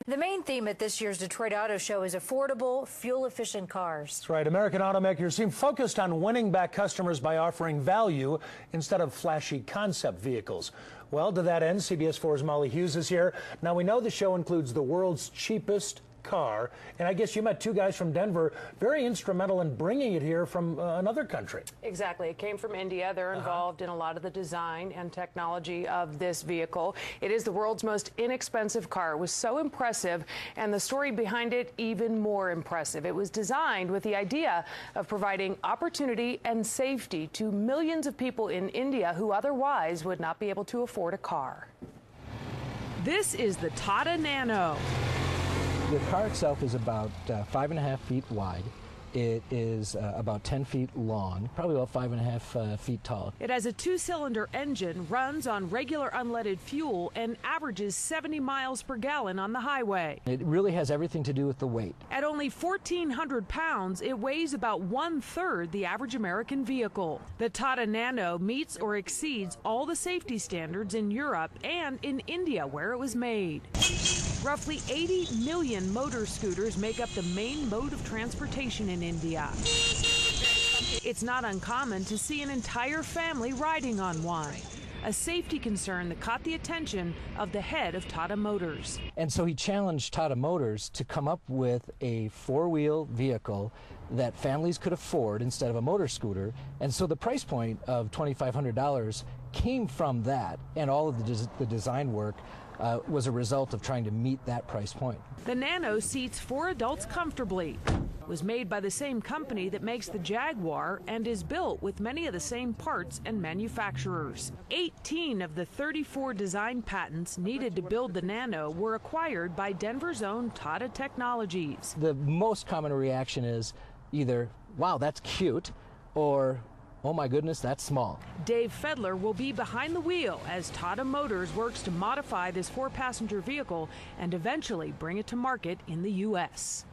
The main theme at this year's Detroit Auto Show is affordable, fuel-efficient cars. That's right. American automakers seem focused on winning back customers by offering value instead of flashy concept vehicles. Well, to that end, CBS 4's Molly Hughes is here. Now, we know the show includes the world's cheapest car, and I guess you met two guys from Denver, very instrumental in bringing it here from another country. Exactly. It came from India. They're involved in a lot of the design and technology of this vehicle. It is the world's most inexpensive car. It was so impressive, and the story behind it even more impressive. It was designed with the idea of providing opportunity and safety to millions of people in India who otherwise would not be able to afford a car. This is the Tata Nano. The car itself is about 5.5 feet wide. It is about 10 feet long, probably about 5.5 feet tall. It has a 2-cylinder engine, runs on regular unleaded fuel, and averages 70 miles per gallon on the highway. It really has everything to do with the weight. At only 1,400 pounds, it weighs about 1/3 the average American vehicle. The Tata Nano meets or exceeds all the safety standards in Europe and in India, where it was made. Roughly 80 million motor scooters make up the main mode of transportation in India. It's not uncommon to see an entire family riding on one, a safety concern that caught the attention of the head of Tata Motors. And so he challenged Tata Motors to come up with a four-wheel vehicle that families could afford instead of a motor scooter. And so the price point of $2,500 came from that, and all of the design work was a result of trying to meet that price point. The Nano seats 4 adults comfortably. It was made by the same company that makes the Jaguar and is built with many of the same parts and manufacturers. 18 of the 34 design patents needed to build the Nano were acquired by Denver's own Tata Technologies. The most common reaction is either, wow, that's cute, or, oh my goodness, that's small. Dave Fedler will be behind the wheel as Tata Motors works to modify this 4-passenger vehicle and eventually bring it to market in the U.S.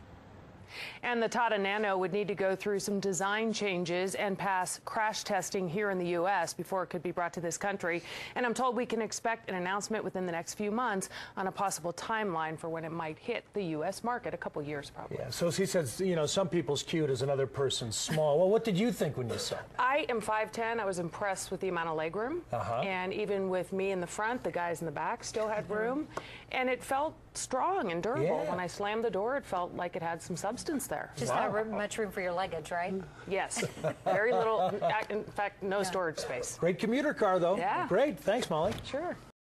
And the Tata Nano would need to go through some design changes and pass crash testing here in the U.S. before it could be brought to this country. And I'm told we can expect an announcement within the next few months on a possible timeline for when it might hit the U.S. market, a couple years probably. Yeah, so he says, you know, some people's cute is another person's small. Well, what did you think when you saw it? I am 5'10". I was impressed with the amount of legroom. And even with me in the front, the guys in the back still had room. And it felt strong and durable. Yeah. When I slammed the door, it felt like it had some substance there. Just not much room for your luggage, right? Yes. Very little, in fact, no storage space. Great commuter car, though. Yeah. Great. Thanks, Molly. Sure.